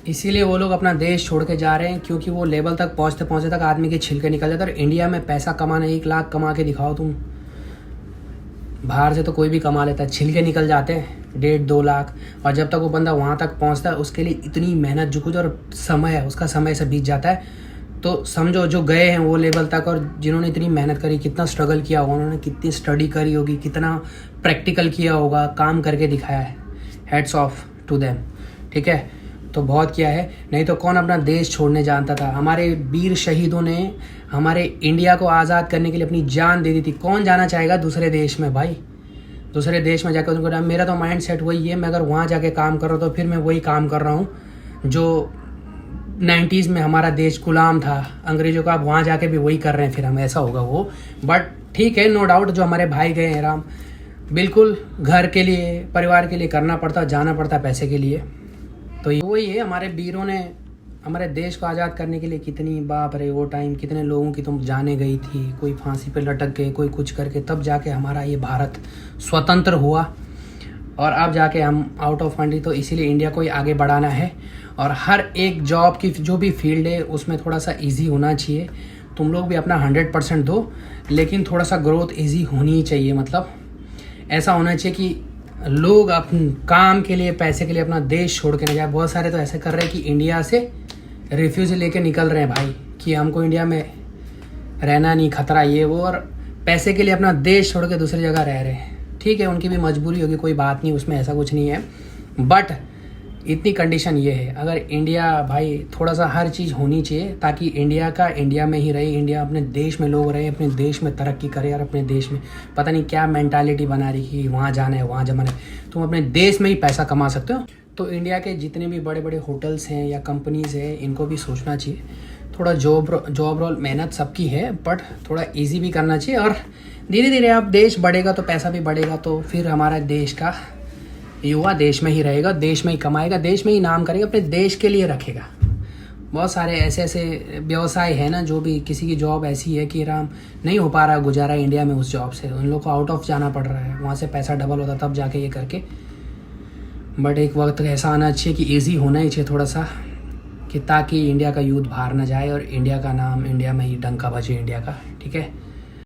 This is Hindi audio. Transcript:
इसीलिए वो लोग अपना देश छोड़ के जा रहे हैं, क्योंकि वो लेवल तक पहुंचते पहुंचते तक आदमी के छिलके निकल जाते हैं। और इंडिया में पैसा कमाना 1 लाख कमा के दिखाओ तुम, बाहर से तो कोई भी कमा लेता है, छिलके निकल जाते हैं 1.5-2 लाख। और जब तक वो बंदा वहाँ तक पहुँचता है उसके लिए इतनी मेहनत जुगुज और समय है, उसका समय से बीत जाता है। तो समझो जो गए हैं वो लेवल तक और जिन्होंने इतनी मेहनत करी, कितना स्ट्रगल किया होगा उन्होंने, कितनी स्टडी करी होगी, कितना प्रैक्टिकल किया होगा, काम करके दिखाया है। हेड्स ऑफ टू देम, ठीक है। तो बहुत किया है, नहीं तो कौन अपना देश छोड़ने जानता था। हमारे वीर शहीदों ने हमारे इंडिया को आज़ाद करने के लिए अपनी जान दे दी थी। कौन जाना चाहेगा दूसरे देश में भाई, दूसरे देश में जाकर उनको। मेरा तो माइंड सेट वही है, मैं अगर वहाँ जाके काम कर रहा हूँ तो फिर मैं वही काम कर रहा हूँ जो 90s में हमारा देश गुलाम था अंग्रेजों का, अब वहाँ जाके भी वही कर रहे हैं फिर हम, ऐसा होगा वो। बट ठीक है, नो डाउट जो हमारे भाई गए हैं राम, बिल्कुल घर के लिए, परिवार के लिए करना पड़ता, जाना पड़ता पैसे के लिए। तो वही है, हमारे वीरों ने हमारे देश को आज़ाद करने के लिए कितनी, बाप रे वो टाइम कितने लोगों की तुम जाने गई थी, कोई फांसी पे लटक गए, कोई कुछ करके, तब जाके हमारा ये भारत स्वतंत्र हुआ। और अब जाके हम आउट ऑफ कंट्री, तो इसीलिए इंडिया को ही आगे बढ़ाना है। और हर एक जॉब की जो भी फील्ड है उसमें थोड़ा सा ईजी होना चाहिए। तुम लोग भी अपना 100% दो, लेकिन थोड़ा सा ग्रोथ ईजी होनी ही चाहिए। मतलब ऐसा होना चाहिए कि लोग अपने काम के लिए, पैसे के लिए अपना देश छोड़ के नहीं जाए। बहुत सारे तो ऐसे कर रहे हैं कि इंडिया से रिफ्यूज लेके निकल रहे हैं भाई, कि हमको इंडिया में रहना नहीं, खतरा ये वो, और पैसे के लिए अपना देश छोड़ के दूसरी जगह रह रहे हैं। ठीक है, उनकी भी मजबूरी होगी, कोई बात नहीं, उसमें ऐसा कुछ नहीं है। बट इतनी कंडीशन ये है, अगर इंडिया भाई थोड़ा सा हर चीज़ होनी चाहिए ताकि इंडिया का इंडिया में ही रहे, इंडिया अपने देश में लोग रहे, अपने देश में तरक्की करे। और अपने देश में पता नहीं क्या मेंटालिटी बना रही कि वहाँ जाना है, वहाँ जमाना है। तुम अपने देश में ही पैसा कमा सकते हो। तो इंडिया के जितने भी बड़े बड़े होटल्स हैं या कंपनीज़ हैं, इनको भी सोचना चाहिए। थोड़ा जॉब रोल मेहनत सबकी है, बट थोड़ा ईजी भी करना चाहिए। और धीरे धीरे अब देश बढ़ेगा तो पैसा भी बढ़ेगा, तो फिर हमारा देश का युवा देश में ही रहेगा, देश में ही कमाएगा, देश में ही नाम करेगा, अपने देश के लिए रखेगा। बहुत सारे ऐसे ऐसे व्यवसाय हैं ना, जो भी किसी की जॉब ऐसी है कि राम नहीं हो पा रहा गुजारा इंडिया में उस जॉब से, उन लोग को आउट ऑफ जाना पड़ रहा है, वहाँ से पैसा डबल होता तब जाके ये करके। बट एक वक्त ऐसा आना चाहिए कि ईजी होना ही चाहिए थोड़ा सा, कि ताकि इंडिया का यूथ बाहर ना जाए और इंडिया का नाम इंडिया में ही डंका बजे इंडिया का, ठीक है।